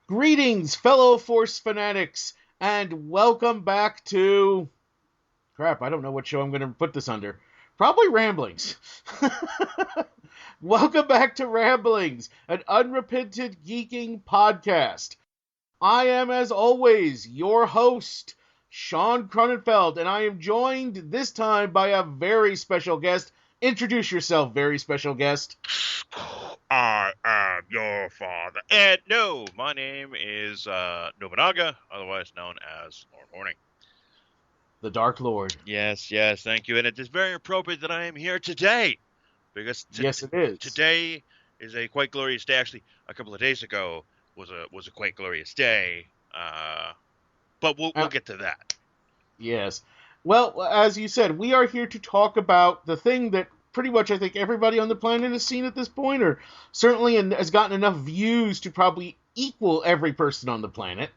Greetings, fellow Force fanatics, and welcome back to... Crap, I don't know what show I'm going to put this under. Probably Ramblings. Welcome back to Ramblings, an unrepentant geeking podcast. I am, as always, your host, Shaun Cronenfeld, and I am joined this time by a very special guest. Introduce yourself, very special guest. I am your father. And no, my name is Nobunaga, otherwise known as Lord Horning. The Dark Lord. Yes, thank you. And it is very appropriate that I am here today, because Yes, it is. today is a quite glorious day. Actually, a couple of days ago was a quite glorious day. But we'll get to that. Yes. Well, as you said, we are here to talk about the thing that pretty much I think everybody on the planet has seen at this point, or certainly has gotten enough views to probably equal every person on the planet.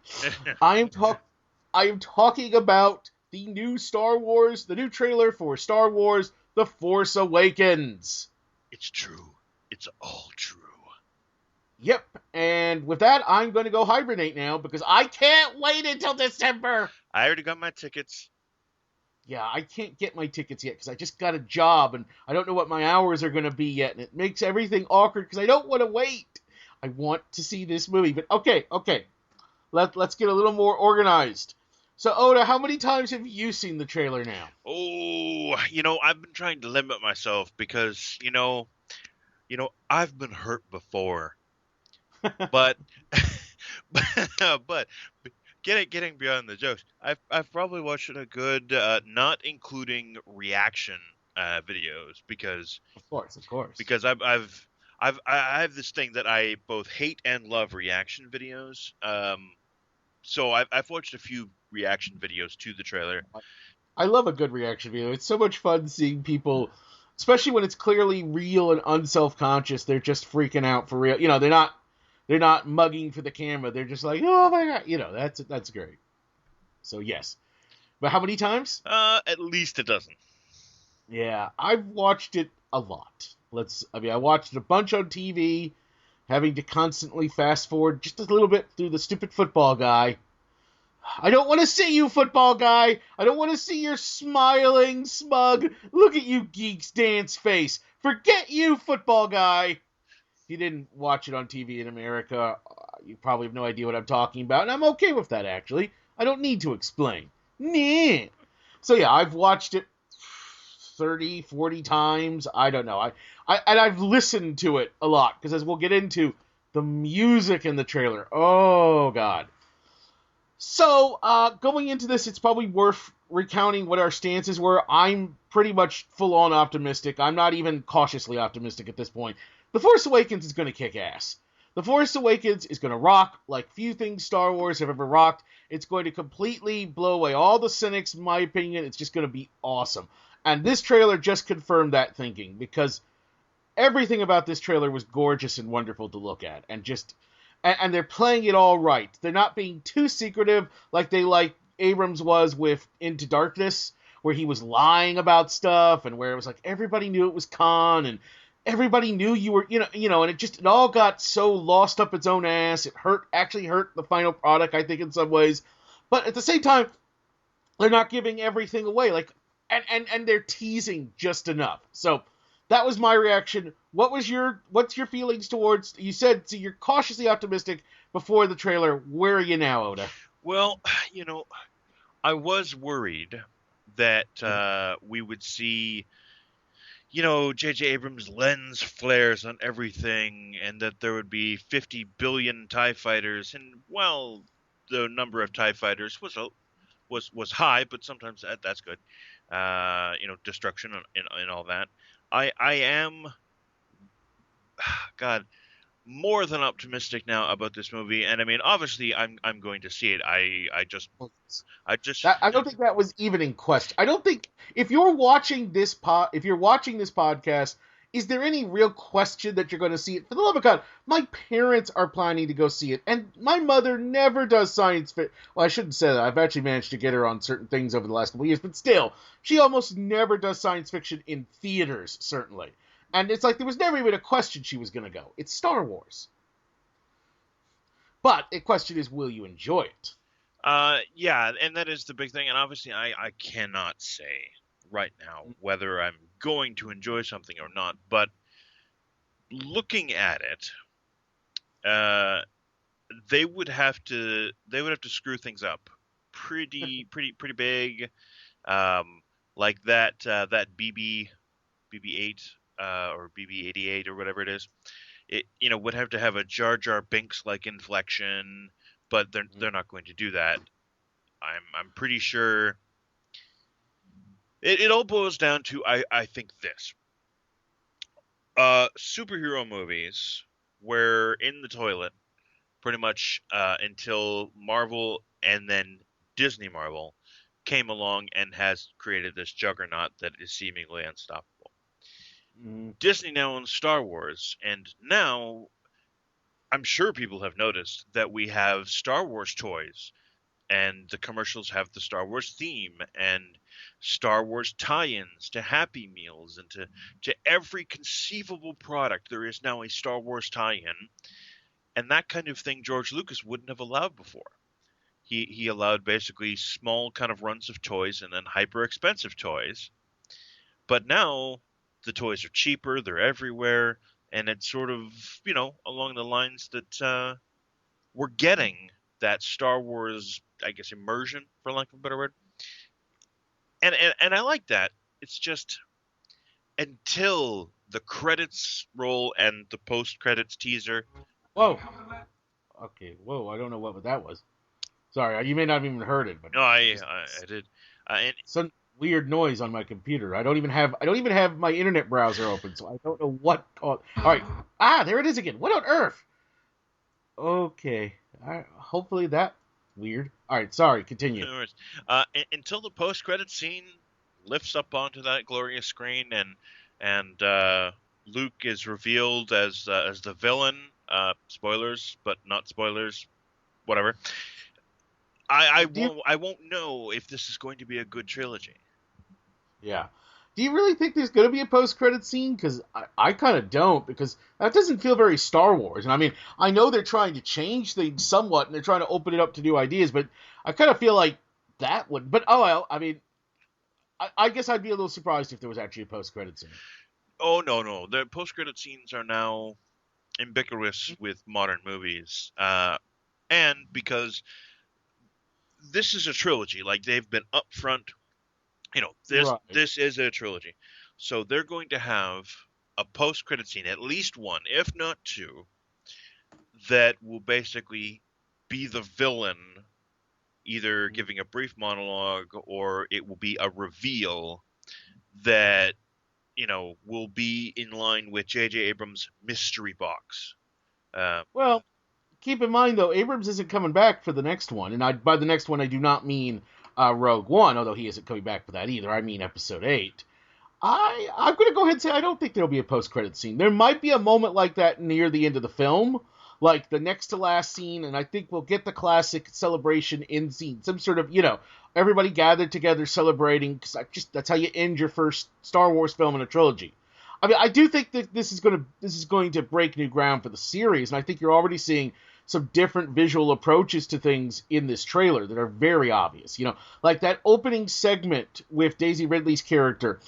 I am talking about the new trailer for Star Wars: The Force Awakens. It's true. It's all true. Yep, and with that, I'm going to go hibernate now because I can't wait until December. I already got my tickets. Yeah, I can't get my tickets yet because I just got a job and I don't know what my hours are going to be yet, and it makes everything awkward because I don't want to wait. I want to see this movie, but okay. Let's get a little more organized. So, Oda, how many times have you seen the trailer now? Oh, I've been trying to limit myself because, I've been hurt before. But but getting beyond the jokes, I've probably watched a good, not including reaction videos, because Of course. I have this thing that I both hate and love reaction videos. So I've watched a few reaction videos to the trailer. I love a good reaction video. It's so much fun seeing people, especially when it's clearly real and unself-conscious. They're just freaking out for real. They're not mugging for the camera. They're just like, oh my god, that's great. So yes, but how many times? At least a dozen. Yeah, I've watched it a lot. I watched it a bunch on TV, having to constantly fast forward just a little bit through the stupid football guy. I don't want to see you, football guy. I don't want to see your smiling, smug, look at you geeks dance face. Forget you, football guy. If you didn't watch it on TV in America, you probably have no idea what I'm talking about, and I'm okay with that, actually. I don't need to explain. Nah. So yeah, I've watched it 30, 40 times. I don't know. And I've listened to it a lot, because as we'll get into, the music in the trailer. Oh, God. So, going into this, it's probably worth recounting what our stances were. I'm pretty much full-on optimistic. I'm not even cautiously optimistic at this point. The Force Awakens is going to kick ass. The Force Awakens is going to rock like few things Star Wars have ever rocked. It's going to completely blow away all the cynics, in my opinion. It's just going to be awesome. And this trailer just confirmed that thinking, because everything about this trailer was gorgeous and wonderful to look at, and they're playing it all right. They're not being too secretive like Abrams was with Into Darkness, where he was lying about stuff, and where it was like everybody knew it was Khan, and everybody knew you were, and it all got so lost up its own ass. It actually hurt the final product, I think, in some ways. But at the same time, they're not giving everything away, and they're teasing just enough. So that was my reaction. What's your feelings towards, you said, so you're cautiously optimistic before the trailer. Where are you now, Oda? Well, I was worried that we would see, J.J. Abrams' lens flares on everything, and that there would be 50 billion TIE fighters, and, well, the number of TIE fighters was high, but sometimes that's good. Destruction and all that. I am, God, more than optimistic now about this movie, and I mean, obviously, I'm going to see it. I don't think that was even in question. I don't think if you're watching this podcast, is there any real question that you're going to see it? For the love of God, my parents are planning to go see it, and my mother never does science fiction. Well, I shouldn't say that. I've actually managed to get her on certain things over the last couple of years, but still, she almost never does science fiction in theaters, certainly. And it's like there was never even a question she was going to go. It's Star Wars. But the question is, will you enjoy it? Yeah, and that is the big thing. And obviously, I cannot say right now whether I'm going to enjoy something or not. But looking at it, uh, they would have to screw things up pretty big. Um, like that BB-8 or BB-88 or whatever it is. It would have to have a Jar Jar Binks like inflection, but they're not going to do that. I'm pretty sure it all boils down to I think this. Superhero movies were in the toilet pretty much until Marvel and then Disney Marvel came along and has created this juggernaut that is seemingly unstoppable. Mm. Disney now owns Star Wars, and now I'm sure people have noticed that we have Star Wars toys, and the commercials have the Star Wars theme and Star Wars tie-ins to Happy Meals and to every conceivable product. There is now a Star Wars tie-in, and that kind of thing George Lucas wouldn't have allowed before. He allowed basically small kind of runs of toys and then hyper expensive toys. But now the toys are cheaper, they're everywhere, and it's sort of, along the lines that we're getting that Star Wars, I guess, immersion, for lack of a better word. And I like that. It's just until the credits roll and the post credits teaser. Whoa. Okay. Whoa. I don't know what that was. Sorry. You may not have even heard it, but No, I did. And some weird noise on my computer. I don't even have my internet browser open, so I don't know what. All right. There it is again. What on earth? Okay. Hopefully that weird. All right. Sorry. Continue. Until the post credits scene lifts up onto that glorious screen and Luke is revealed as the villain. Spoilers, but not spoilers. Whatever. I won't know if this is going to be a good trilogy. Yeah. Do you really think there's going to be a post-credit scene? Because I kind of don't, because that doesn't feel very Star Wars. And I mean, I know they're trying to change things somewhat, and they're trying to open it up to new ideas, but I kind of feel like that would... But, oh well, I mean, I guess I'd be a little surprised if there was actually a post-credit scene. Oh, no. The post-credit scenes are now ubiquitous with modern movies. And because this is a trilogy, like they've been upfront, this is a trilogy. So they're going to have a post-credit scene, at least one, if not two, that will basically be the villain either giving a brief monologue or it will be a reveal that, will be in line with J.J. Abrams' mystery box. Well, keep in mind, though, Abrams isn't coming back for the next one. And by the next one, I do not mean Rogue One, although he isn't coming back for that either. I mean Episode 8. I'm going to go ahead and say I don't think there'll be a post-credit scene. There might be a moment like that near the end of the film, like the next to last scene, and I think we'll get the classic celebration end scene. Some sort of, everybody gathered together celebrating, because that's how you end your first Star Wars film in a trilogy. I mean, I do think that this is going to break new ground for the series, and I think you're already seeing some different visual approaches to things in this trailer that are very obvious. Like that opening segment with Daisy Ridley's character,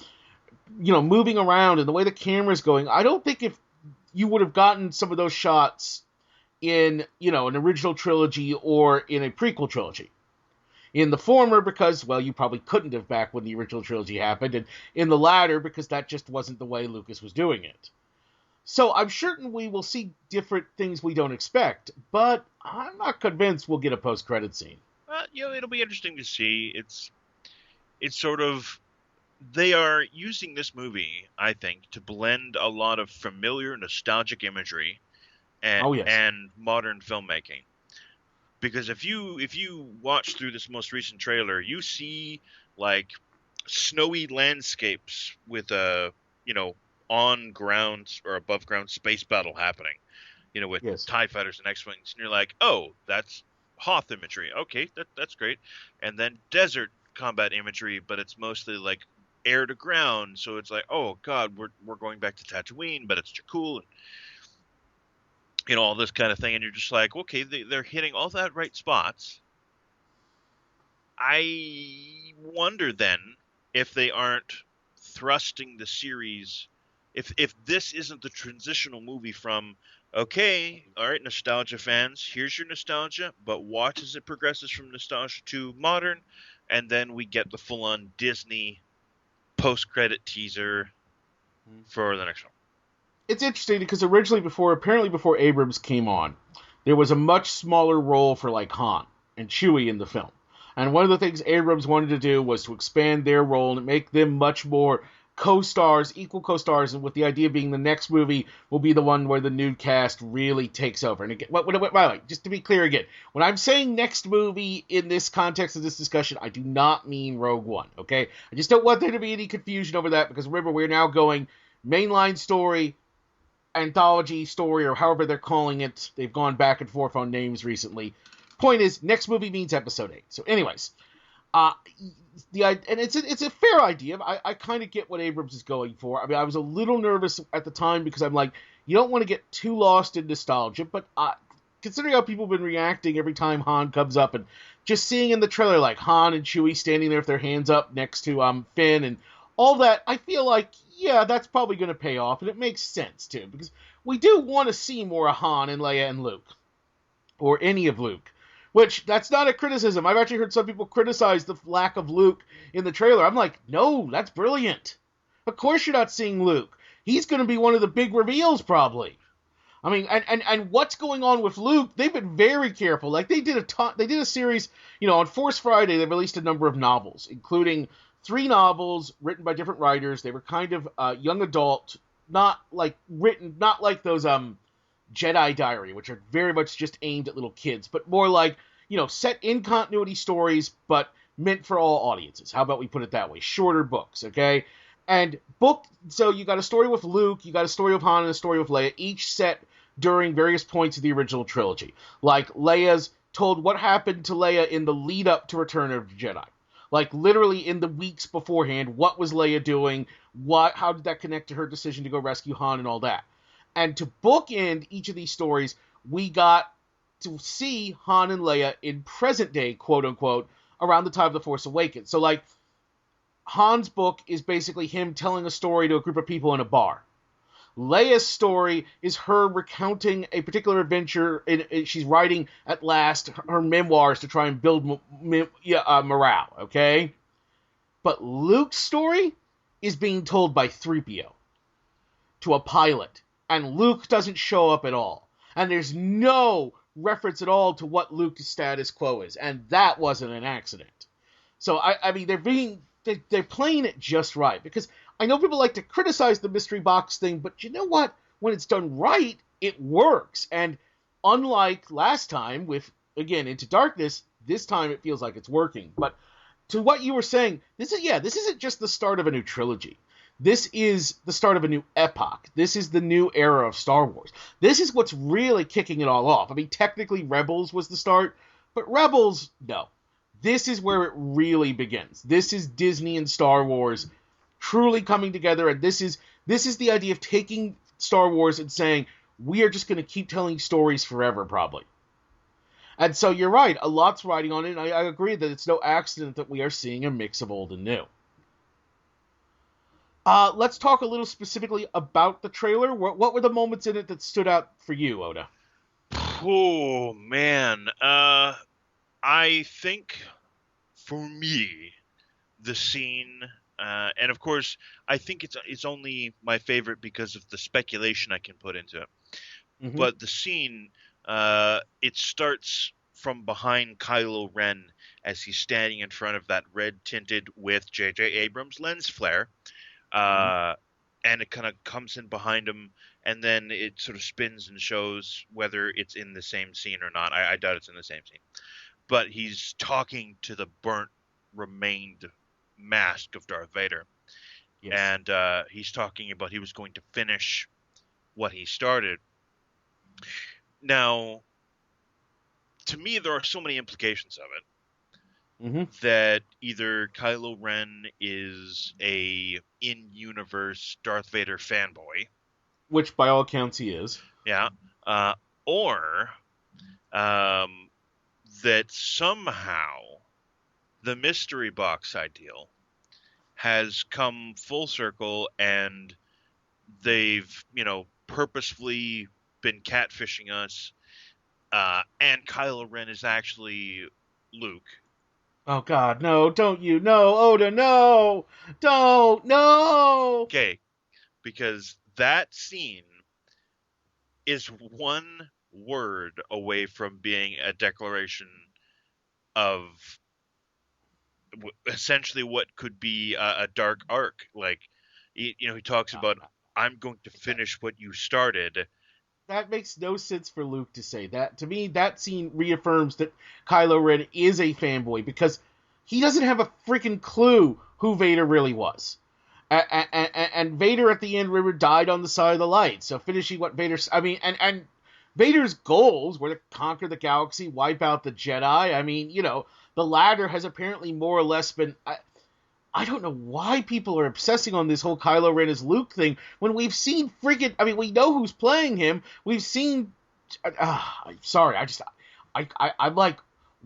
moving around and the way the camera's going. I don't think if you would have gotten some of those shots in, an original trilogy or in a prequel trilogy. In the former, because, well, you probably couldn't have back when the original trilogy happened, and in the latter, because that just wasn't the way Lucas was doing it. So I'm certain we will see different things we don't expect, but I'm not convinced we'll get a post-credit scene. It'll be interesting to see. It's sort of, they are using this movie, I think, to blend a lot of familiar nostalgic imagery and modern filmmaking. Because if you watch through this most recent trailer, you see like snowy landscapes with a on ground or above ground space battle happening, with TIE fighters and X-wings, and you're like, oh, that's Hoth imagery. Okay, that's great. And then desert combat imagery, but it's mostly like air to ground, so it's like, oh god, we're going back to Tatooine, but it's Jakku. all this kind of thing, and you're just like, okay, they're hitting all that right spots. I wonder then if they aren't thrusting the series, if this isn't the transitional movie from, okay, all right, nostalgia fans, here's your nostalgia, but watch as it progresses from nostalgia to modern, and then we get the full-on Disney post-credit teaser for the next one. It's interesting because originally before Abrams came on, there was a much smaller role for like Han and Chewie in the film. And one of the things Abrams wanted to do was to expand their role and make them much more co-stars, equal co-stars, and with the idea being the next movie will be the one where the new cast really takes over. And again, by the way, just to be clear again, when I'm saying next movie in this context of this discussion, I do not mean Rogue One, okay? I just don't want there to be any confusion over that because remember, we're now going mainline story, anthology story, or however they're calling it. They've gone back and forth on names recently. Point is, next movie means episode 8. So anyways, and it's a fair idea. I kind of get what Abrams is going for. I mean, I was a little nervous at the time because I'm like, you don't want to get too lost in nostalgia, but considering how people have been reacting every time Han comes up and just seeing in the trailer like Han and Chewie standing there with their hands up next to Finn and all that, I feel like, yeah, that's probably going to pay off, and it makes sense, too, because we do want to see more of Han and Leia and Luke, or any of Luke, which, that's not a criticism. I've actually heard some people criticize the lack of Luke in the trailer. I'm like, no, that's brilliant. Of course you're not seeing Luke. He's going to be one of the big reveals, probably. I mean, and what's going on with Luke, they've been very careful. Like, they did a series, on Force Friday, they released a number of novels, including 3 novels written by different writers. They were kind of young adult, not like those Jedi Diary, which are very much just aimed at little kids, but more like, set in continuity stories, but meant for all audiences. How about we put it that way? Shorter books, okay? So you got a story with Luke, you got a story with Han, and a story with Leia, each set during various points of the original trilogy. Like, Leia's told what happened to Leia in the lead up to Return of the Jedi. Like, literally in the weeks beforehand, what was Leia doing? How did that connect to her decision to go rescue Han and all that? And to bookend each of these stories, we got to see Han and Leia in present day, quote unquote, around the time of The Force Awakens. So, like, Han's book is basically him telling a story to a group of people in a bar. Leia's story is her recounting a particular adventure. She's writing, at last, her memoirs to try and build morale, okay? But Luke's story is being told by 3PO to a pilot, and Luke doesn't show up at all. And there's no reference at all to what Luke's status quo is, and that wasn't an accident. So, I mean, they're playing it just right, because I know people like to criticize the mystery box thing, but you know what? When it's done right, it works. And unlike last time with, again, Into Darkness, this time it feels like it's working. But to what you were saying, this isn't just the start of a new trilogy. This is the start of a new epoch. This is the new era of Star Wars. This is what's really kicking it all off. I mean, technically Rebels was the start, but Rebels, no. This is where it really begins. This is Disney and Star Wars truly coming together, and this is the idea of taking Star Wars and saying, we are just going to keep telling stories forever, probably. And so you're right, a lot's riding on it, and I agree that it's no accident that we are seeing a mix of old and new. Let's talk a little specifically about the trailer. What were the moments in it that stood out for you, Oda? Oh, man. I think, for me, the scene... and of course, I think it's only my favorite because of the speculation I can put into it. Mm-hmm. But the scene, it starts from behind Kylo Ren as he's standing in front of that red-tinted with J.J. Abrams lens flare. And it kind of comes in behind him, and then it sort of spins and shows whether it's in the same scene or not. I doubt it's in the same scene. But he's talking to the burnt, remained mask of Darth Vader. Yes. And he's talking about he was going to finish what he started. Now, to me, there are so many implications of it. Mm-hmm. That either Kylo Ren is a in-universe Darth Vader fanboy. Which, by all accounts, he is. Yeah. or um, that somehow the mystery box ideal has come full circle and they've, purposefully been catfishing us, and Kylo Ren is actually Luke. Oh God, no! Don't you? No, Oda, no! Don't, no! Okay, because that scene is one word away from being a declaration of essentially what could be a dark arc. Like, he talks No, about, no. I'm going to finish what you started. That makes no sense for Luke to say that. To me, that scene reaffirms that Kylo Ren is a fanboy because he doesn't have a freaking clue who Vader really was. And Vader at the end, remember, died on the side of the light. So finishing what Vader's, I mean, and Vader's goals were to conquer the galaxy, wipe out the Jedi. I mean, the latter has apparently more or less been. I don't know why people are obsessing on this whole Kylo Ren as Luke thing when we've seen freaking. I mean, we know who's playing him. We've seen. Sorry, I'm like,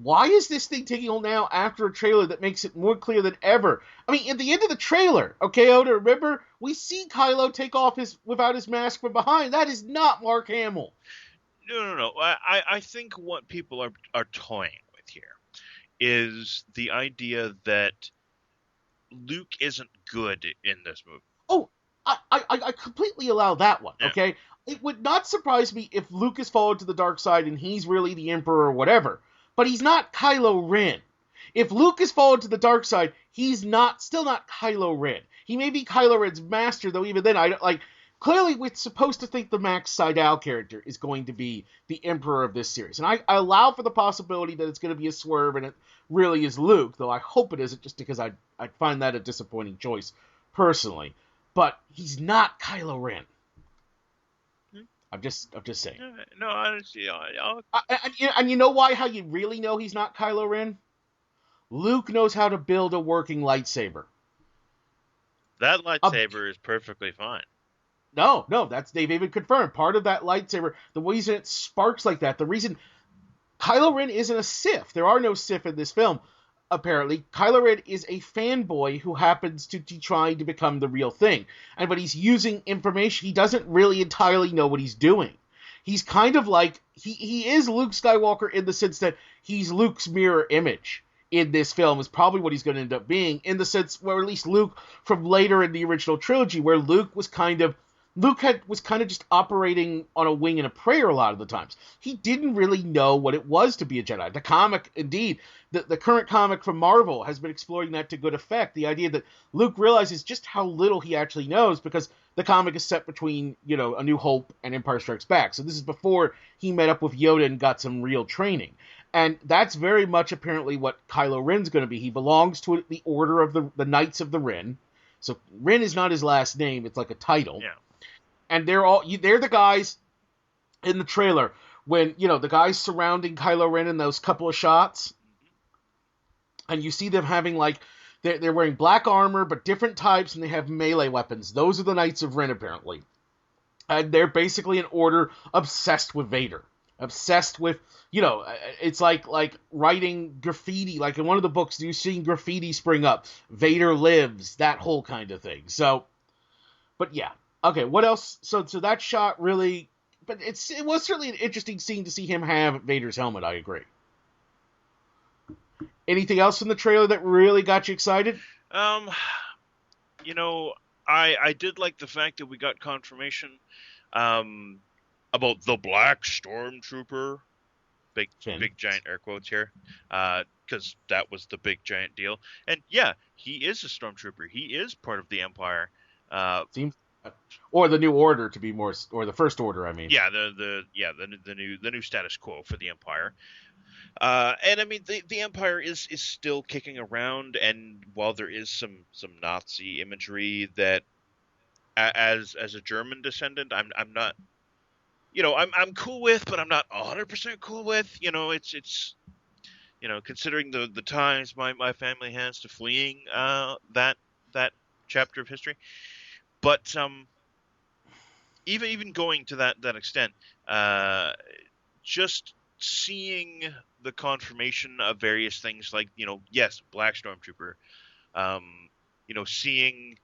why is this thing taking on now after a trailer that makes it more clear than ever? I mean, at the end of the trailer, okay, Oda, remember we see Kylo take off without his mask from behind. That is not Mark Hamill. No. I think what people are toying with here is the idea that Luke isn't good in this movie. Oh, I completely allow that one, Yeah. okay? It would not surprise me if Luke is followed to the dark side and he's really the Emperor or whatever, but he's not Kylo Ren. If Luke is followed to the dark side, he's still not Kylo Ren. He may be Kylo Ren's master, though even then, I don't, like, clearly we're supposed to think the Max Sydal character is going to be the Emperor of this series. And I allow for the possibility that it's going to be a swerve and it really is Luke, though I hope it isn't just because I'd find that a disappointing choice personally. But he's not Kylo Ren. I'm just saying. No, honestly, And you know why? How you really know he's not Kylo Ren? Luke knows how to build a working lightsaber. that A, lightsaber is perfectly fine. no, they've even confirmed. Part of that lightsaber, the reason it sparks like that, the reason Kylo Ren isn't a Sith. There are no Sith in this film. Apparently, Kylo Ren is a fanboy who happens to be trying to become the real thing. But he's using information. He doesn't really entirely know what he's doing. He's kind of like, he is Luke Skywalker in the sense that he's Luke's mirror image in this film is probably what he's going to end up being, in the sense where at least Luke from later in the original trilogy, where Luke was kind of just operating on a wing and a prayer a lot of the times. He didn't really know what it was to be a Jedi. The comic, indeed, the current comic from Marvel has been exploring that to good effect. The idea that Luke realizes just how little he actually knows because the comic is set between, A New Hope and Empire Strikes Back. So this is before he met up with Yoda and got some real training. And that's very much apparently what Kylo Ren's going to be. He belongs to the order of the Knights of the Ren. So Ren is not his last name. It's like a title. Yeah. And they're the guys in the trailer when, the guys surrounding Kylo Ren in those couple of shots. And you see them having, like, they're wearing black armor, but different types, and they have melee weapons. Those are the Knights of Ren, apparently. And they're basically an order obsessed with Vader. Obsessed with, it's like writing graffiti. Like in one of the books, you've seen graffiti spring up. Vader lives, that whole kind of thing. So, but yeah. Okay, what else? So that shot really, but it was certainly an interesting scene to see him have Vader's helmet. I agree. Anything else from the trailer that really got you excited? You know, I did like the fact that we got confirmation about the Black Stormtrooper. Big giant air quotes here, because that was the big giant deal. And yeah, he is a stormtrooper. He is part of the Empire. Seems, or the New Order to be more, or the First Order. I mean, yeah, the new status quo for the Empire. And I mean the Empire is still kicking around, and while there is some Nazi imagery that, as a German descendant, I'm not. I'm cool with, but I'm not 100% cool with. It's considering the ties my family has to fleeing that chapter of history. But even going to that extent, just seeing the confirmation of various things, like, yes, Black Stormtrooper, um, seeing,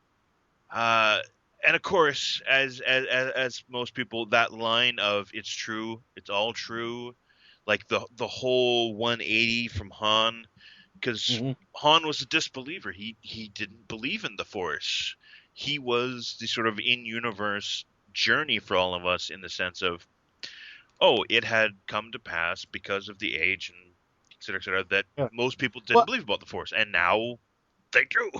uh, and of course, as most people, that line of "it's true, it's all true," like the whole 180 from Han, because Mm-hmm. Han was a disbeliever. He didn't believe in the Force. He was the sort of in-universe journey for all of us, in the sense of, oh, it had come to pass because of the age and et cetera, that Yeah. most people didn't Well, believe about the Force, and now they do.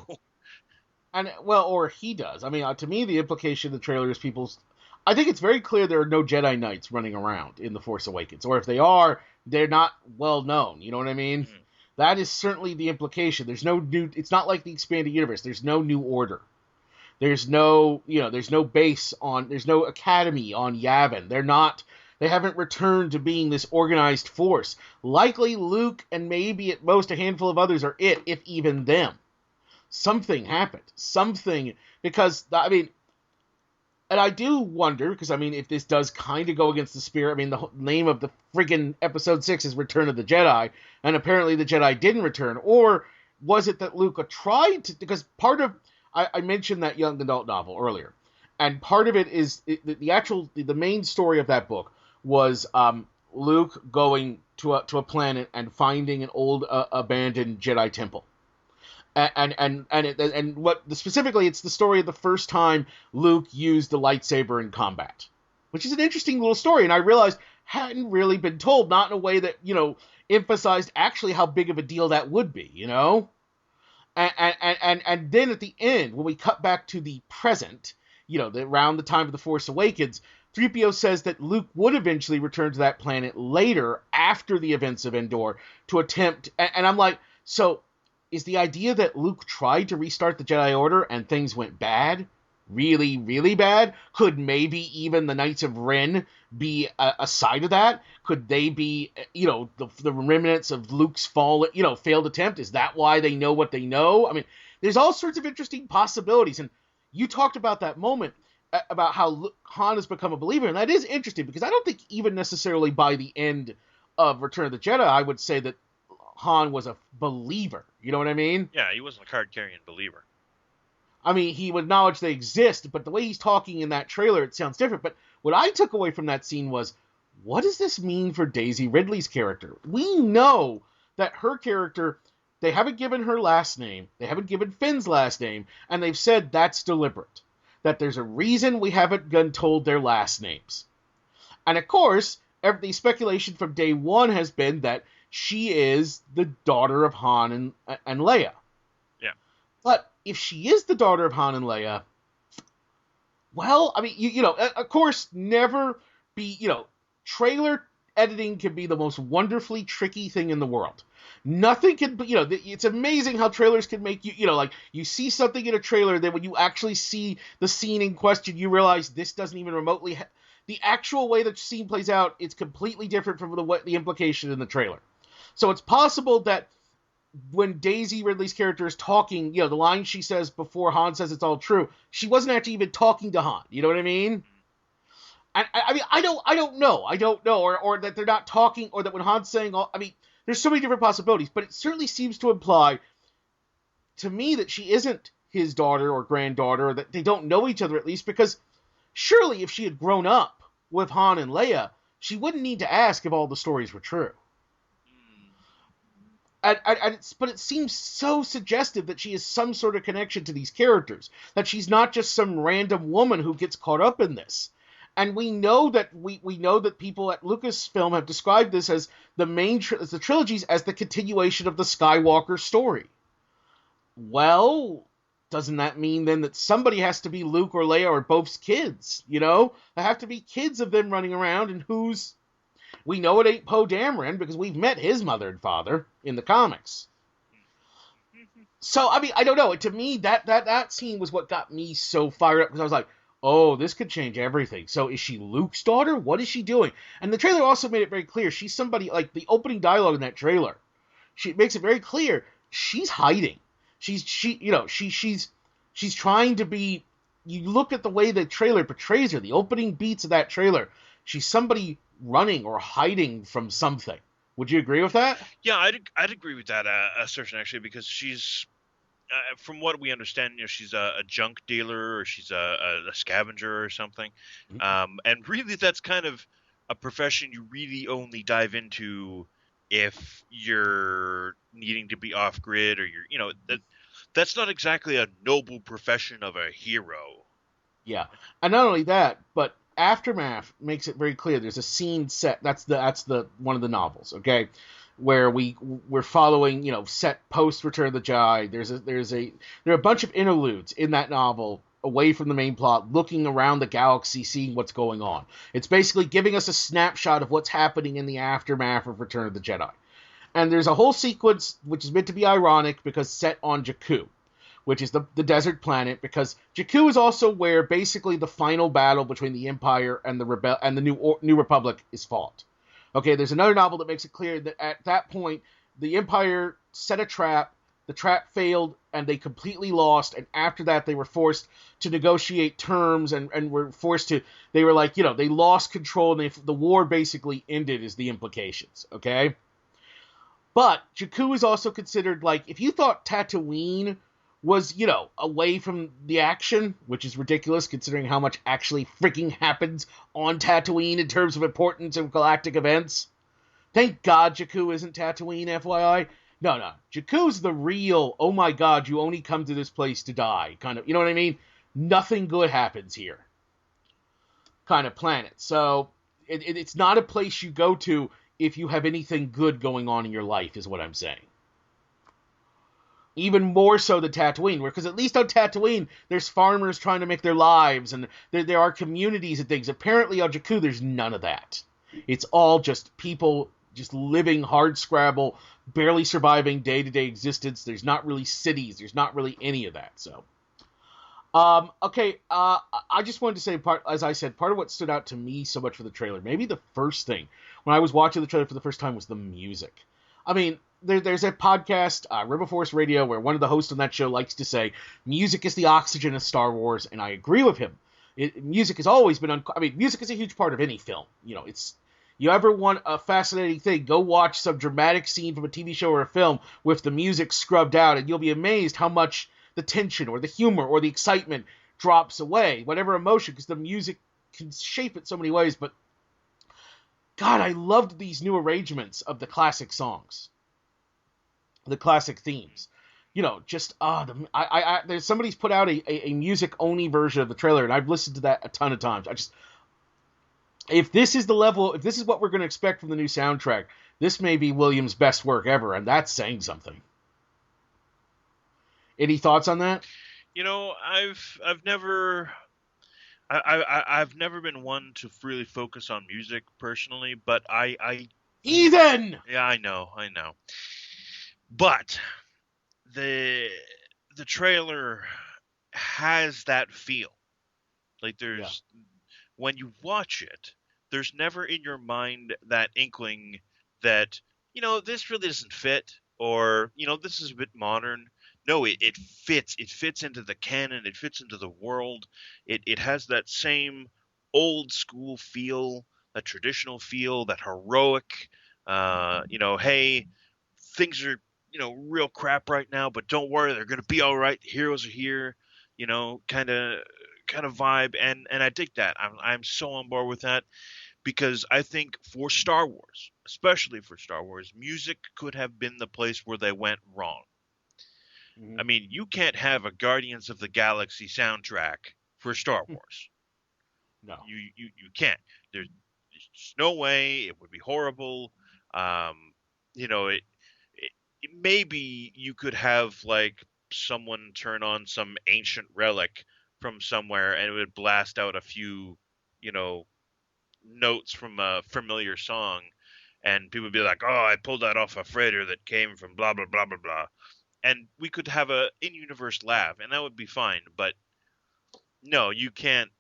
or he does. I mean, to me, the implication of the trailer is people's. I think it's very clear there are no Jedi Knights running around in The Force Awakens, or if they are, they're not well known. You know what I mean? Mhm. That is certainly the implication. There's no new. It's not like the expanded universe. There's no new order. There's no, there's no base on. There's no academy on Yavin. They're not. They haven't returned to being this organized force. Likely Luke and maybe at most a handful of others are it, if even them. Something happened. Something, because I mean, and I do wonder, because I mean, if this does kind of go against the spirit, I mean, the name of the friggin' episode 6 is Return of the Jedi, and apparently the Jedi didn't return, or was it that Luke tried to? Because part of I mentioned that young adult novel earlier, and part of it is the main story of that book was Luke going to a planet and finding an old abandoned Jedi temple and what specifically, it's the story of the first time Luke used the lightsaber in combat, which is an interesting little story, and I realized hadn't really been told, not in a way that emphasized actually how big of a deal that would be, and then at the end, when we cut back to the present, around the time of the Force Awakens, 3PO says that Luke would eventually return to that planet later after the events of Endor to attempt, and I'm like, so is the idea that Luke tried to restart the Jedi Order and things went bad? Really, really bad? Could maybe even the Knights of Ren be a side of that? Could they be, the remnants of Luke's failed attempt? Is that why they know what they know? I mean, there's all sorts of interesting possibilities. And you talked about that moment about how Han has become a believer. And that is interesting because I don't think even necessarily by the end of Return of the Jedi, I would say that Han was a believer. You know what I mean? Yeah, he wasn't a card-carrying believer. I mean, he would acknowledge they exist, but the way he's talking in that trailer, it sounds different. But what I took away from that scene was, what does this mean for Daisy Ridley's character? We know that her character, they haven't given her last name, they haven't given Finn's last name, and they've said that's deliberate. That there's a reason we haven't been told their last names. And of course, the speculation from day one has been that she is the daughter of Han and Leia. Yeah. But if she is the daughter of Han and Leia, well, I mean, of course, never be, trailer editing can be the most wonderfully tricky thing in the world. Nothing can, it's amazing how trailers can make you, like you see something in a trailer, then when you actually see the scene in question, you realize this doesn't even remotely, the actual way the scene plays out, it's completely different from the implication in the trailer. So it's possible that when Daisy Ridley's character is talking, the line she says before Han says it's all true, she wasn't actually even talking to Han. You know what I mean? And I mean, I don't know, or that they're not talking, or that when Han's saying all, I mean, there's so many different possibilities, but it certainly seems to imply to me that she isn't his daughter or granddaughter, or that they don't know each other at least, because surely if she had grown up with Han and Leia, she wouldn't need to ask if all the stories were true. But it seems so suggestive that she has some sort of connection to these characters, that she's not just some random woman who gets caught up in this. And we know that we know that people at Lucasfilm have described this as the trilogies as the continuation of the Skywalker story. Well, doesn't that mean then that somebody has to be Luke or Leia or both's kids? There have to be kids of them running around, and who's... We know it ain't Poe Dameron because we've met his mother and father in the comics. So, I mean, I don't know. To me, that scene was what got me so fired up, because I was like, oh, this could change everything. So is she Luke's daughter? What is she doing? And the trailer also made it very clear. She's somebody, like the opening dialogue in that trailer, she makes it very clear she's hiding. She's trying to be... You look at the way the trailer portrays her, the opening beats of that trailer, she's somebody running or hiding from something. Would you agree with that? Yeah, I'd agree with that assertion actually, because she's from what we understand, she's a junk dealer, or she's a scavenger or something. And really, that's kind of a profession you really only dive into if you're needing to be off grid, or that's not exactly a noble profession of a hero. Yeah, and not only that, but Aftermath makes it very clear. There's a scene set. That's the one of the novels. Okay, where we're following, set post Return of the Jedi. There are a bunch of interludes in that novel away from the main plot, looking around the galaxy, seeing what's going on. It's basically giving us a snapshot of what's happening in the aftermath of Return of the Jedi. And there's a whole sequence which is meant to be ironic because set on Jakku, which is the desert planet, because Jakku is also where basically the final battle between the Empire and the New Republic is fought. Okay, there's another novel that makes it clear that at that point the Empire set a trap, the trap failed, and they completely lost. And after that, they were forced to negotiate terms, and were forced to. They were like, they lost control, and the war basically ended. Is the implications? Okay. But Jakku is also considered, like, if you thought Tatooine was, away from the action, which is ridiculous considering how much actually freaking happens on Tatooine in terms of importance of galactic events. Thank God Jakku isn't Tatooine, FYI. No. Jakku's the real, oh my God, you only come to this place to die, kind of, you know what I mean? Nothing good happens here kind of planet. So it's not a place you go to if you have anything good going on in your life, is what I'm saying. Even more so than Tatooine, because at least on Tatooine, there's farmers trying to make their lives, and there are communities and things. Apparently on Jakku, there's none of that. It's all just people just living hard scrabble, barely surviving day-to-day existence. There's not really cities. There's not really any of that. So, okay, I just wanted to say, as I said, part of what stood out to me so much for the trailer, maybe the first thing, when I was watching the trailer for the first time, was the music. I mean, there's a podcast, River Force Radio, where one of the hosts on that show likes to say, music is the oxygen of Star Wars, and I agree with him. Music has always been, music is a huge part of any film. You ever want a fascinating thing, go watch some dramatic scene from a TV show or a film with the music scrubbed out, and you'll be amazed how much the tension or the humor or the excitement drops away, whatever emotion, because the music can shape it so many ways. But God, I loved these new arrangements of the classic songs, the classic themes. There's somebody's put out a music only version of the trailer, and I've listened to that a ton of times. If this is what we're going to expect from the new soundtrack, this may be Williams' best work ever, and that's saying something. Any thoughts on that? I've never been one to really focus on music personally, but Ethan! Yeah, I know. But the trailer has that feel. Like when you watch it, there's never in your mind that inkling that, this really doesn't fit, or, this is a bit modern. No, it fits. It fits into the canon. It fits into the world. It has that same old school feel, that traditional feel, that heroic, hey, things are, real crap right now, but don't worry, they're going to be all right. The heroes are here, kind of vibe. And I dig that. I'm so on board with that, because I think for Star Wars, especially for Star Wars, music could have been the place where they went wrong. Mm-hmm. I mean, you can't have a Guardians of the Galaxy soundtrack for Star Wars. No. You can't. There's no way. It would be horrible. Maybe you could have, like, someone turn on some ancient relic from somewhere, and it would blast out a few, notes from a familiar song, and people would be like, "Oh, I pulled that off a freighter that came from blah blah blah blah blah," and we could have a in-universe laugh, and that would be fine. But no, you can't,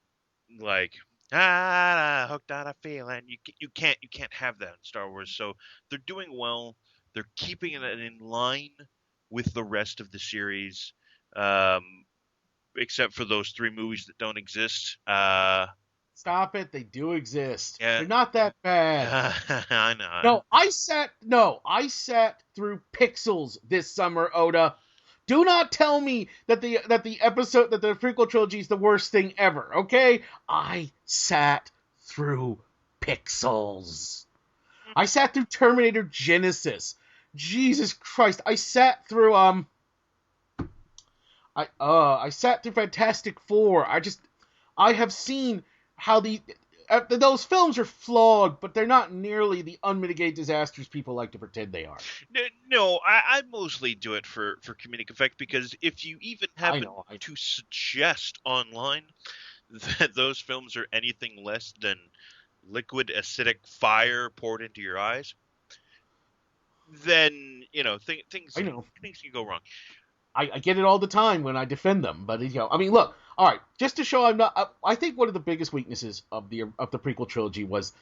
like, hooked on a feeling. You can't have that in Star Wars. So they're doing well. They're keeping it in line with the rest of the series, except for those 3 movies that don't exist. Stop it. They do exist. Yeah. They're not that bad. I know. No, I sat through Pixels this summer, Oda. Do not tell me that the prequel trilogy is the worst thing ever, okay? I sat through Pixels. I sat through Terminator Genesis. Jesus Christ. I sat through I sat through Fantastic Four. I have seen how those films are flawed, but they're not nearly the unmitigated disasters people like to pretend they are. No, I mostly do it for comedic effect, because if you even happen to suggest online that those films are anything less than liquid acidic fire poured into your eyes, then things can go wrong. I get it all the time when I defend them, but I mean, look, all right, just to show I'm not. I think one of the biggest weaknesses of the prequel trilogy was,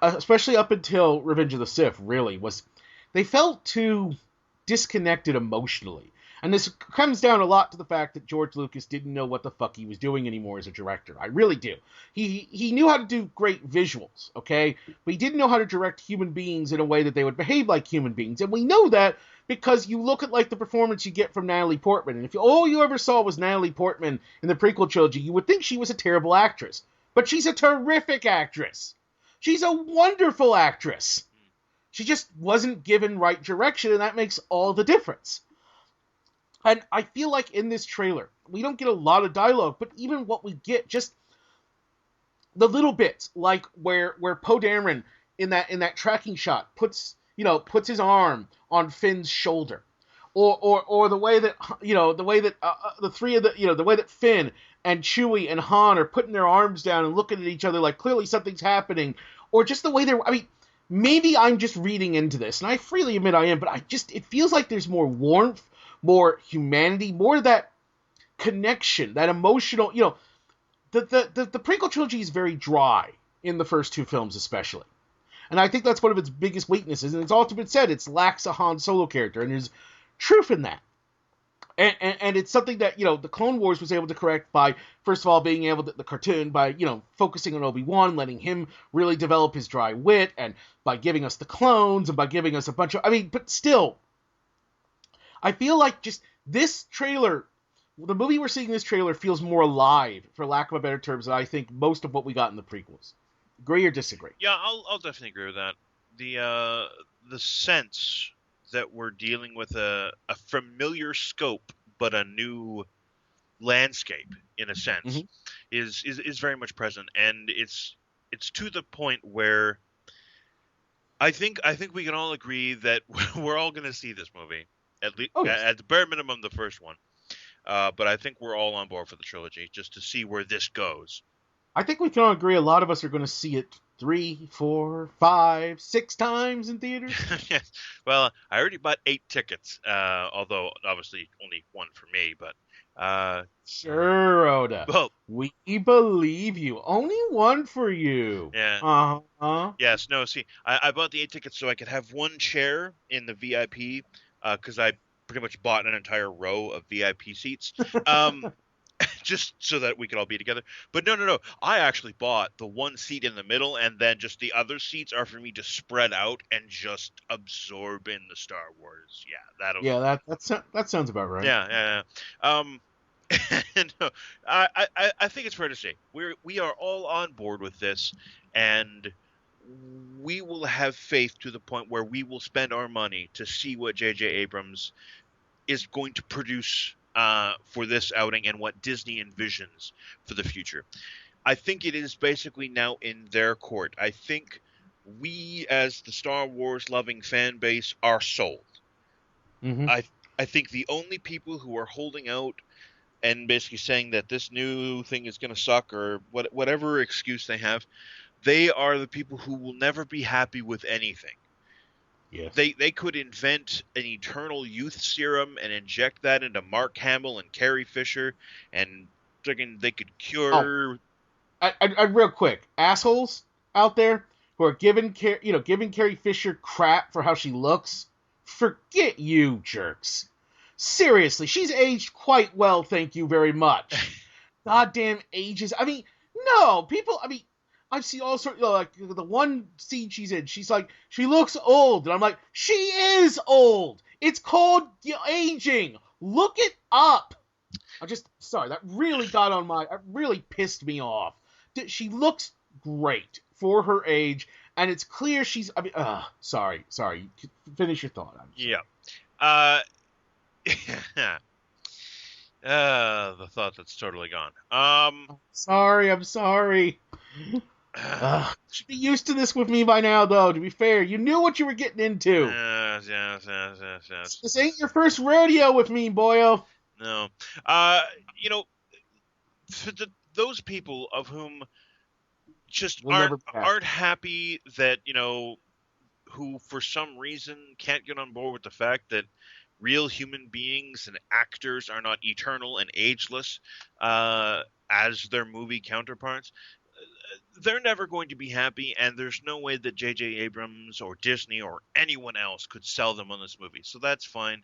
especially up until Revenge of the Sith, really was they felt too disconnected emotionally. And this comes down a lot to the fact that George Lucas didn't know what the fuck he was doing anymore as a director. I really do. He knew how to do great visuals, okay? But he didn't know how to direct human beings in a way that they would behave like human beings. And we know that because you look at like the performance you get from Natalie Portman. And if all you ever saw was Natalie Portman in the prequel trilogy, you would think she was a terrible actress. But she's a terrific actress. She's a wonderful actress. She just wasn't given right direction, and that makes all the difference. And I feel like in this trailer, we don't get a lot of dialogue, but even what we get, just the little bits, like where Poe Dameron in that tracking shot puts his arm on Finn's shoulder, or the way that the three of the way that Finn and Chewie and Han are putting their arms down and looking at each other like clearly something's happening, or just the way I mean, maybe I'm just reading into this, and I freely admit I am, but it feels like there's more warmth, more humanity, more of that connection, that emotional, the prequel trilogy is very dry in the first two films especially. And I think that's one of its biggest weaknesses, and it's often been said, it lacks a Han Solo character, and there's truth in that. And it's something that, the Clone Wars was able to correct by, first of all, being able to, the cartoon, by, focusing on Obi-Wan, letting him really develop his dry wit, and by giving us the clones, and by giving us a bunch of, but still, I feel like just this trailer, the movie we're seeing in this trailer feels more alive, for lack of a better term, than I think most of what we got in the prequels. Agree or disagree? Yeah, I'll definitely agree with that. The sense that we're dealing with a familiar scope but a new landscape, in a sense, is very much present, and it's to the point where I think we can all agree that we're all going to see this movie, at least at the bare minimum the first one. But I think we're all on board for the trilogy, just to see where this goes. I think we can all agree a lot of us are going to see it 3, 4, 5, 6 times in theaters. Yes. Well, I already bought 8 tickets, although obviously only one for me, but... Sure, Oda. Well, we believe you. Only one for you. Yeah. Uh-huh. Yes, no, see, I bought the 8 tickets so I could have one chair in the VIP, because I pretty much bought an entire row of VIP seats. Just so that we could all be together. But no. I actually bought the one seat in the middle, and then just the other seats are for me to spread out and just absorb in the Star Wars. Yeah, that sounds about right. Yeah. No, I think it's fair to say we are all on board with this, and we will have faith to the point where we will spend our money to see what J.J. Abrams is going to produce for this outing and what Disney envisions for the future. I think it is basically now in their court. I think we, as the Star Wars loving fan base, are sold. Mm-hmm. I think the only people who are holding out and basically saying that this new thing is going to suck, or whatever excuse they have, they are the people who will never be happy with anything. Yes. They could invent an eternal youth serum and inject that into Mark Hamill and Carrie Fisher, and they could cure. I real quick, assholes out there who are giving Carrie Fisher crap for how she looks, forget you, jerks. Seriously, she's aged quite well, thank you very much. Goddamn ages. I mean, No, people. I mean, I've seen all sorts. Like the one scene she's in, she's like, she looks old, and I'm like, she is old. It's called aging. Look it up. I'm just sorry. That really got on my. That really pissed me off. She looks great for her age, and it's clear she's. I mean, sorry. Finish your thought. Yeah. Uh, the thought that's totally gone. I'm sorry. Should be used to this with me by now, though. To be fair, you knew what you were getting into. Yes. This ain't your first rodeo with me, boyo. No. For those people of whom just aren't happy that, who for some reason can't get on board with the fact that real human beings and actors are not eternal and ageless as their movie counterparts, they're never going to be happy, and there's no way that J.J. Abrams or Disney or anyone else could sell them on this movie. So that's fine.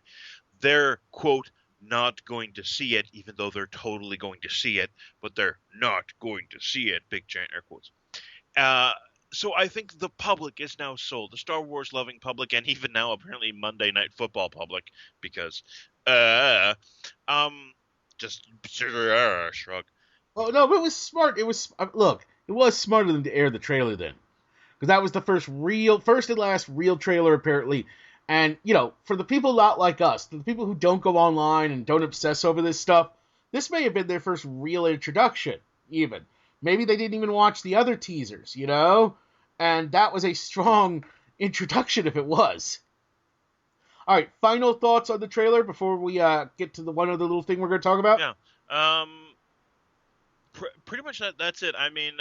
They're, quote, not going to see it, even though they're totally going to see it, but they're not going to see it, big giant air quotes. So I think the public is now sold, the Star Wars loving public, and even now apparently Monday Night Football public, because just shrug. Oh no, but it was smart. It was it was smarter than to air the trailer then, because that was the first and last real trailer apparently. And for the people not like us, the people who don't go online and don't obsess over this stuff, this may have been their first real introduction. Even maybe they didn't even watch the other teasers, and that was a strong introduction if it was. All right, final thoughts on the trailer before we get to the one other little thing we're going to talk about. Yeah. Pretty much that's it. I mean,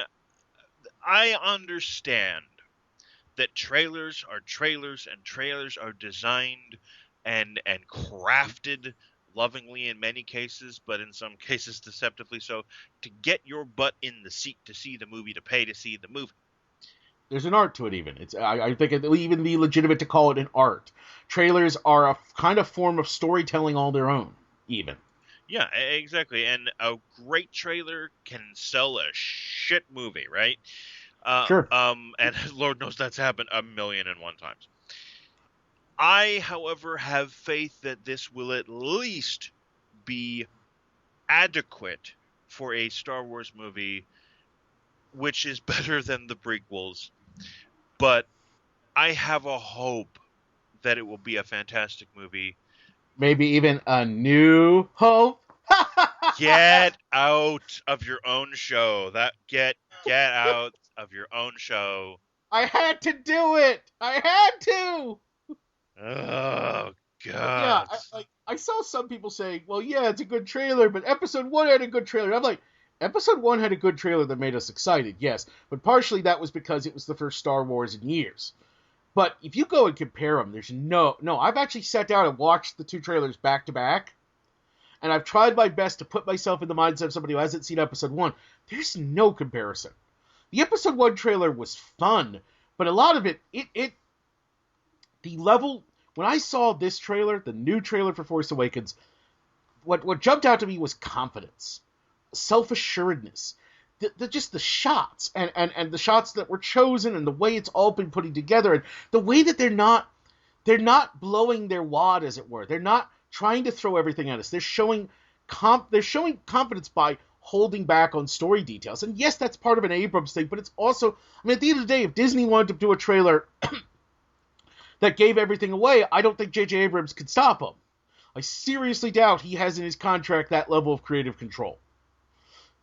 I understand that trailers are trailers, and trailers are designed and crafted lovingly in many cases, but in some cases deceptively so, to get your butt in the seat to see the movie, to pay to see the movie. There's an art to it even. I think it will even be legitimate to call it an art. Trailers are a kind of form of storytelling all their own, even. Yeah, exactly. And a great trailer can sell a shit movie, right? Sure. And Lord knows that's happened 1,000,001 times. I, however, have faith that this will at least be adequate for a Star Wars movie, which is better than the prequels. But I have a hope that it will be a fantastic movie. Maybe even a new hope. Get out of your own show. Get out of your own show. I had to do it. I had to. Oh God. Yeah, I saw some people saying, "Well, yeah, it's a good trailer, but Episode 1 had a good trailer." And I'm like, Episode 1 had a good trailer that made us excited, yes, but partially that was because it was the first Star Wars in years. But if you go and compare them, there's no. I've actually sat down and watched the two trailers back to back, and I've tried my best to put myself in the mindset of somebody who hasn't seen Episode 1. There's no comparison. The Episode 1 trailer was fun, but a lot of it the level. When I saw this trailer, the new trailer for Force Awakens, what jumped out to me was confidence, self-assuredness, just the shots and the shots that were chosen and the way it's all been putting together and the way that they're not blowing their wad, as it were. They're not trying to throw everything at us. They're showing confidence by holding back on story details. And yes, that's part of an Abrams thing, but it's also, I mean, at the end of the day, if Disney wanted to do a trailer that gave everything away, I don't think J.J. Abrams could stop him. I seriously doubt he has in his contract that level of creative control.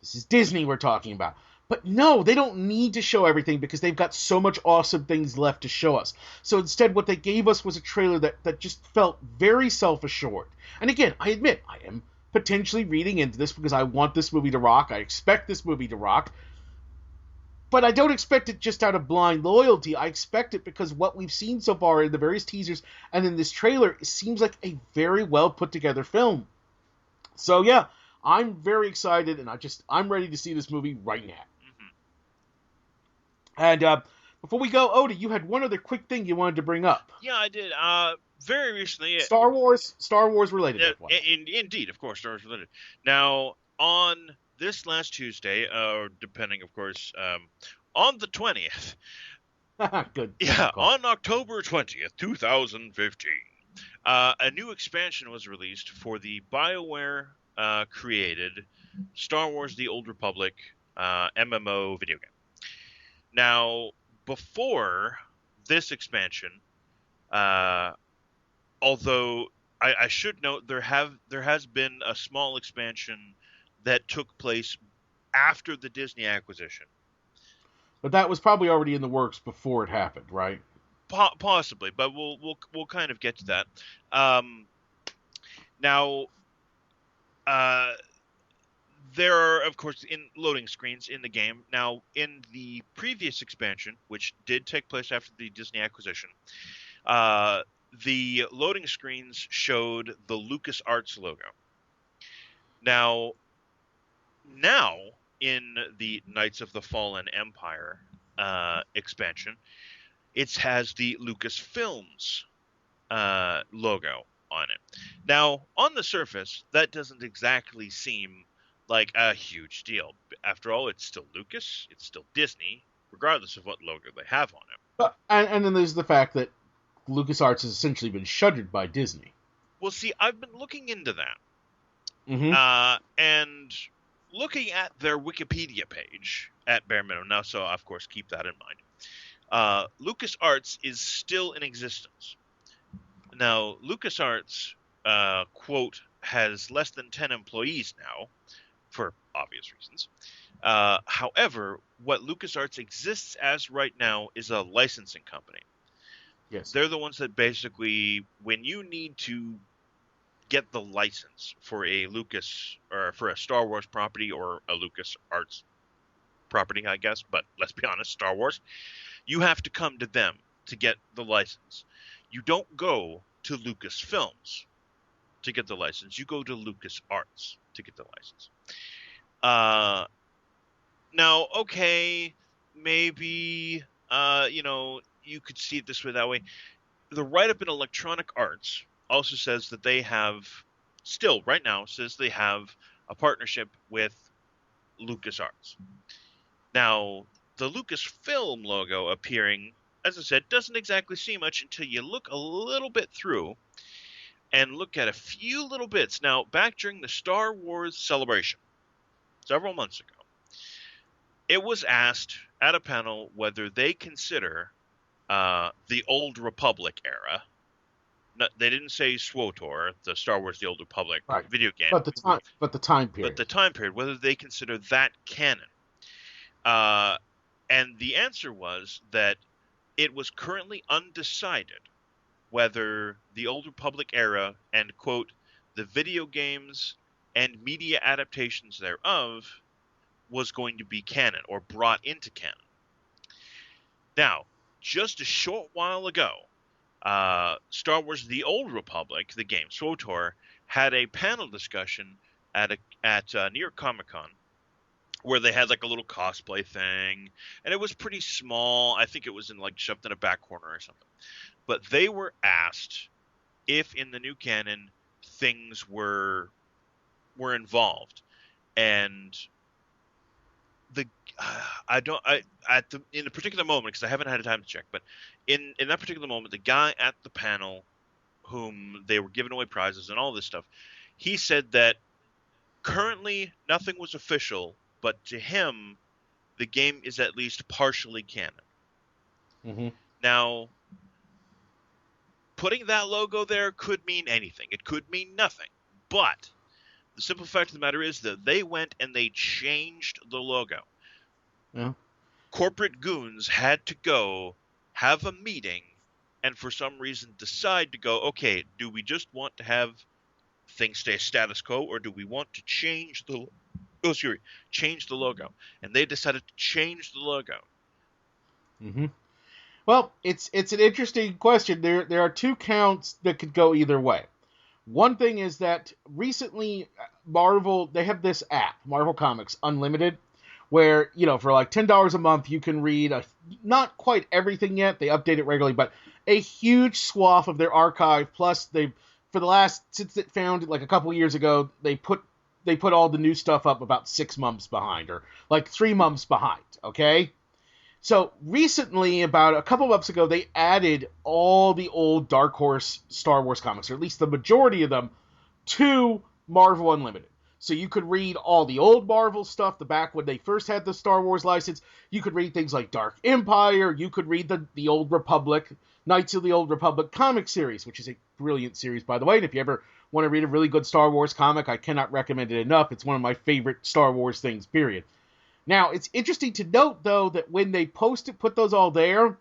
This is Disney we're talking about. But no, they don't need to show everything because they've got so much awesome things left to show us. So instead, what they gave us was a trailer that just felt very self-assured. And again, I admit, I am potentially reading into this because I want this movie to rock. I expect this movie to rock. But I don't expect it just out of blind loyalty. I expect it because what we've seen so far in the various teasers and in this trailer seems like a very well put together film. So yeah, I'm very excited and I'm ready to see this movie right now. Mm-hmm. And before we go, Oda, you had one other quick thing you wanted to bring up. Yeah, I did. Very recently. Star Wars related. Indeed, of course, Star Wars related. Now, on this last Tuesday, depending, of course, on the 20th. Good. Yeah, on October 20th, 2015, a new expansion was released for the BioWare created Star Wars: The Old Republic MMO video game. Now, before this expansion, although I should note there has been a small expansion that took place after the Disney acquisition. But that was probably already in the works before it happened, right? Possibly, but we'll kind of get to that. Now, there are, of course, in loading screens in the game. Now, in the previous expansion, which did take place after the Disney acquisition, the loading screens showed the LucasArts logo. Now, in the Knights of the Fallen Empire expansion, it has the Lucasfilms logo on it. Now, on the surface, that doesn't exactly seem like a huge deal. After all, it's still Lucas, it's still Disney, regardless of what logo they have on it. And then there's the fact that LucasArts has essentially been shuttered by Disney. Well, see, I've been looking into that. Mm-hmm. And looking at their Wikipedia page at bare minimum. Now, so, of course, keep that in mind. LucasArts is still in existence. Now, LucasArts, quote, has less than 10 employees now, for obvious reasons. However, what LucasArts exists as right now is a licensing company. Yes. They're the ones that basically, when you need to get the license for a Lucas or for a Star Wars property or a LucasArts property, I guess, but let's be honest, Star Wars, you have to come to them to get the license. You don't go to Lucasfilms to get the license. You go to LucasArts to get the license. Now, okay, maybe, you could see it this way, that way. The write-up in Electronic Arts also says that they have, still, right now, says they have a partnership with LucasArts. Now, the Lucasfilm logo appearing, as I said, doesn't exactly see much until you look a little bit through and look at a few little bits. Now, back during the Star Wars celebration, several months ago, it was asked at a panel whether they consider the Old Republic era. No, they didn't say SWTOR, the Star Wars: The Old Republic video game. But the time period. But the time period, whether they consider that canon. And the answer was that it was currently undecided whether the Old Republic era and, quote, the video games and media adaptations thereof was going to be canon or brought into canon. Now, just a short while ago, Star Wars: The Old Republic, the game SWTOR, had a panel discussion at New York Comic Con where they had like a little cosplay thing, and it was pretty small. I think it was shoved in a back corner or something. But they were asked if in the new canon things were involved, and in the particular moment, because I haven't had time to check, but in that particular moment, the guy at the panel, whom they were giving away prizes and all this stuff, he said that currently nothing was official, but to him, the game is at least partially canon. Mm-hmm. Now, putting that logo there could mean anything. It could mean nothing. But the simple fact of the matter is that they went and they changed the logo. Yeah. Corporate goons had to go have a meeting and for some reason decide to go, okay, do we just want to have things stay status quo, or do we want to change the logo? And they decided to change the logo. Mm-hmm. Well, it's an interesting question. There are two counts that could go either way. One thing is that recently Marvel, they have this app, Marvel Comics Unlimited, where, for like $10 a month, you can read not quite everything yet. They update it regularly, but a huge swath of their archive. Plus, since it founded like a couple years ago, they put they put all the new stuff up about 6 months behind, or like 3 months behind, okay? So recently, about a couple months ago, they added all the old Dark Horse Star Wars comics, or at least the majority of them, to Marvel Unlimited. So you could read all the old Marvel stuff, the back when they first had the Star Wars license. You could read things like Dark Empire. You could read the Old Republic, Knights of the Old Republic comic series, which is a brilliant series, by the way. And if you ever want to read a really good Star Wars comic, I cannot recommend it enough. It's one of my favorite Star Wars things, period. Now, it's interesting to note, though, that when they put those all there,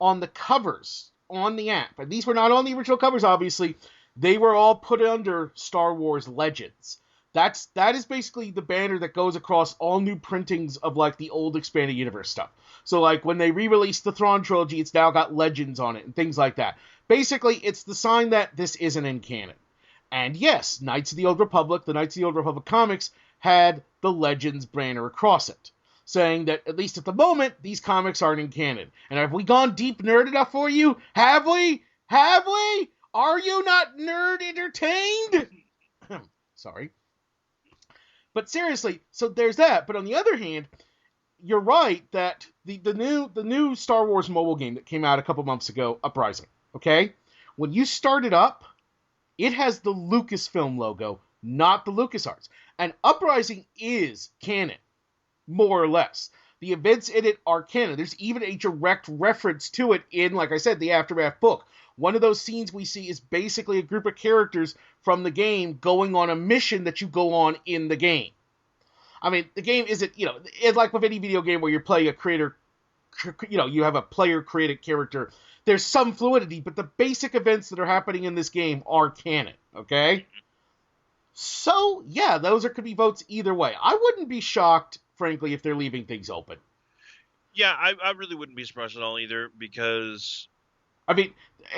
on the covers, on the app, and these were not on the original covers, obviously, they were all put under Star Wars Legends. That is basically the banner that goes across all new printings of, like, the old Expanded Universe stuff. So, like, when they re-released the Thrawn trilogy, it's now got Legends on it and things like that. Basically, it's the sign that this isn't in canon. And yes, Knights of the Old Republic, the Knights of the Old Republic comics, had the Legends banner across it, saying that, at least at the moment, these comics aren't in canon. And have we gone deep nerd enough for you? Have we? Have we? Are you not nerd entertained? Sorry. But seriously, so there's that. But on the other hand, you're right that the new Star Wars mobile game that came out a couple months ago, Uprising, okay? When you start it up, it has the Lucasfilm logo, not the LucasArts. And Uprising is canon, more or less. The events in it are canon. There's even a direct reference to it in, like I said, the Aftermath book. One of those scenes we see is basically a group of characters from the game going on a mission that you go on in the game. I mean, the game isn't, it's like with any video game where you're playing a creator, you have a player-created character. There's some fluidity, but the basic events that are happening in this game are canon, okay? So, yeah, those could be votes either way. I wouldn't be shocked, frankly, if they're leaving things open. Yeah, I really wouldn't be surprised at all either, because... I mean,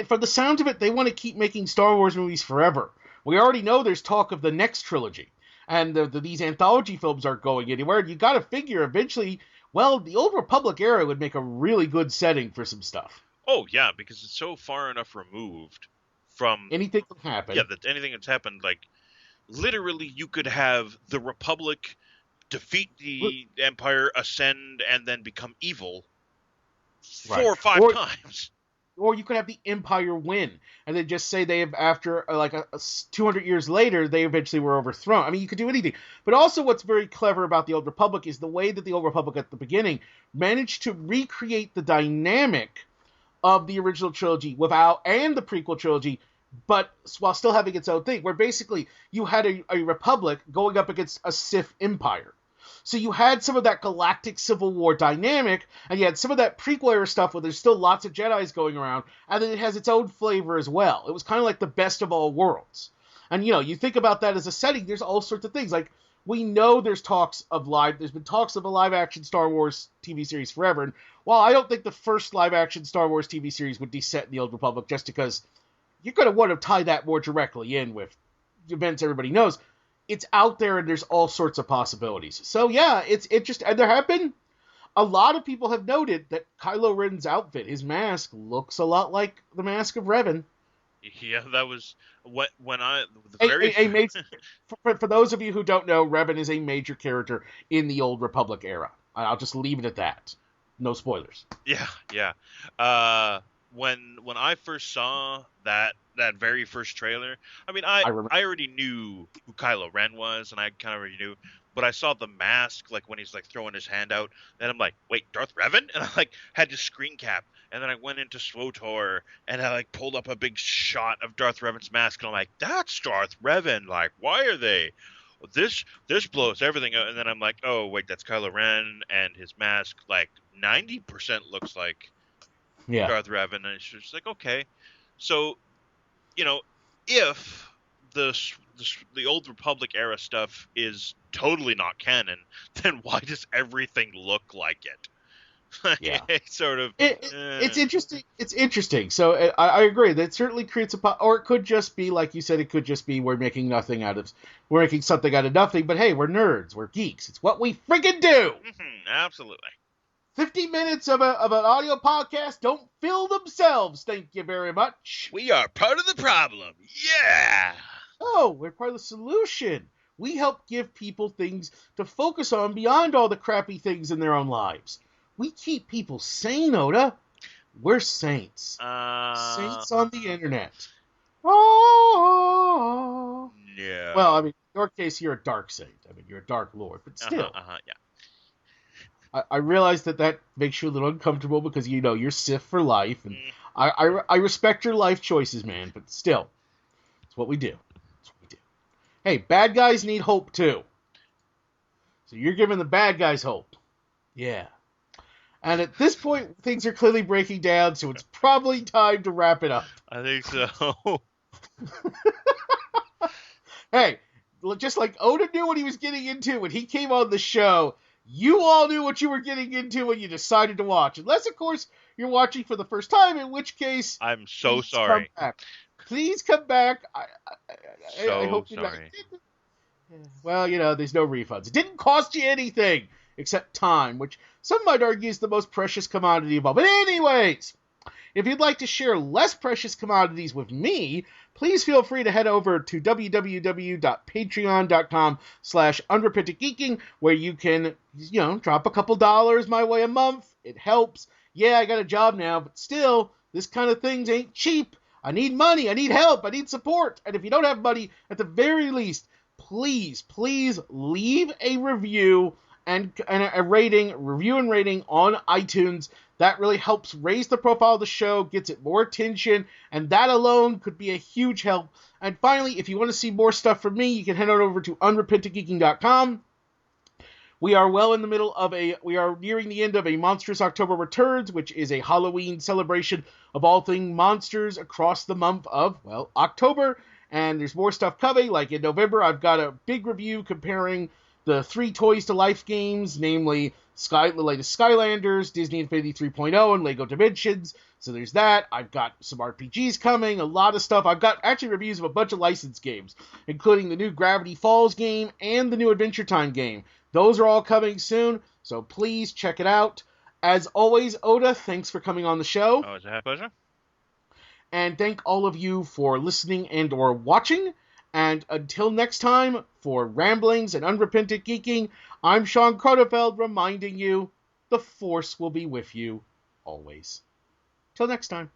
for the sound of it, they want to keep making Star Wars movies forever. We already know there's talk of the next trilogy, and these anthology films aren't going anywhere. You got to figure eventually, well, the Old Republic era would make a really good setting for some stuff. Oh, yeah, because it's so far enough removed from... Anything can happen. Yeah, anything that's happened, like, literally you could have the Republic defeat the Empire, ascend, and then become evil 4 or 5 times. Or you could have the Empire win, and then just say they have, after, 200 years later, they eventually were overthrown. I mean, you could do anything. But also what's very clever about the Old Republic is the way that the Old Republic at the beginning managed to recreate the dynamic of the original trilogy and the prequel trilogy, but while still having its own thing, where basically you had a Republic going up against a Sith Empire. So you had some of that galactic Civil War dynamic, and you had some of that prequel era stuff where there's still lots of Jedis going around, and then it has its own flavor as well. It was kind of like the best of all worlds. And, you think about that as a setting, there's all sorts of things. Like, we know there's been talks of a live-action Star Wars TV series forever, and while I don't think the first live-action Star Wars TV series would be set in the Old Republic just because you're going to want to tie that more directly in with events everybody knows, it's out there and there's all sorts of possibilities. So yeah, it's interesting. And there have been a lot of people have noted that Kylo Ren's outfit, his mask, looks a lot like the mask of Revan. Yeah, that was when I... For those of you who don't know, Revan is a major character in the Old Republic era. I'll just leave it at that. No spoilers. Yeah. When I first saw that very first trailer, I mean, I already knew who Kylo Ren was, and I kind of already knew, but I saw the mask, like, when he's, like, throwing his hand out, and I'm like, wait, Darth Revan? And I, like, had to screen cap, and then I went into SWTOR, and I, like, pulled up a big shot of Darth Revan's mask, and I'm like, that's Darth Revan, like, why are they... This blows everything out, and then I'm like, oh, wait, that's Kylo Ren, and his mask, like, 90% looks like Darth Revan, and it's just like, okay. So, if the Old Republic era stuff is totally not canon, then why does everything look like it? Yeah. It's interesting. It's interesting. So I agree. That certainly creates or it could just be, like you said, it could just be we're making something out of nothing, but hey, we're nerds. We're geeks. It's what we friggin' do. Absolutely. 50 minutes of an audio podcast don't fill themselves. Thank you very much. We are part of the problem. Yeah. Oh, we're part of the solution. We help give people things to focus on beyond all the crappy things in their own lives. We keep people sane, Oda. We're saints. Saints on the internet. Oh. No. Well, I mean, in your case, you're a dark saint. I mean, you're a dark lord. But still, Yeah. I realize that makes you a little uncomfortable because, you're Sith for life. And I respect your life choices, man. But still, it's what we do. It's what we do. Hey, bad guys need hope, too. So you're giving the bad guys hope. Yeah. And at this point, things are clearly breaking down, so it's probably time to wrap it up. I think so. Hey, just like Oda knew what he was getting into when he came on the show, you all knew what you were getting into when you decided to watch. Unless, of course, you're watching for the first time, in which case... I'm so sorry. Please come back. I hope sorry. Well, there's no refunds. It didn't cost you anything except time, which some might argue is the most precious commodity of all. But anyways, if you'd like to share less precious commodities with me, please feel free to head over to www.patreon.com/unrepentantgeeking, where you can, drop a couple dollars my way a month. It helps. Yeah, I got a job now, but still, this kind of things ain't cheap. I need money. I need help. I need support. And if you don't have money, at the very least, please leave a review and a review and rating on iTunes. That really helps raise the profile of the show, gets it more attention, and that alone could be a huge help. And finally, if you want to see more stuff from me, you can head on over to unrepentantgeeking.com. We are nearing the end of a Monstrous October Returns, which is a Halloween celebration of all things monsters across the month of, October. And there's more stuff coming, like in November, I've got a big review comparing the 3 Toys to Life games, namely the latest Skylanders, Disney Infinity 3.0, and Lego Dimensions. So there's that. I've got some RPGs coming, a lot of stuff. I've got actually reviews of a bunch of licensed games, including the new Gravity Falls game and the new Adventure Time game. Those are all coming soon, so please check it out. As always, Oda, thanks for coming on the show. Oh, it's a pleasure. And thank all of you for listening and or watching. And until next time, for Ramblings and Unrepentant Geeking, I'm Shaun Cronenfeld reminding you, the Force will be with you always. Till next time.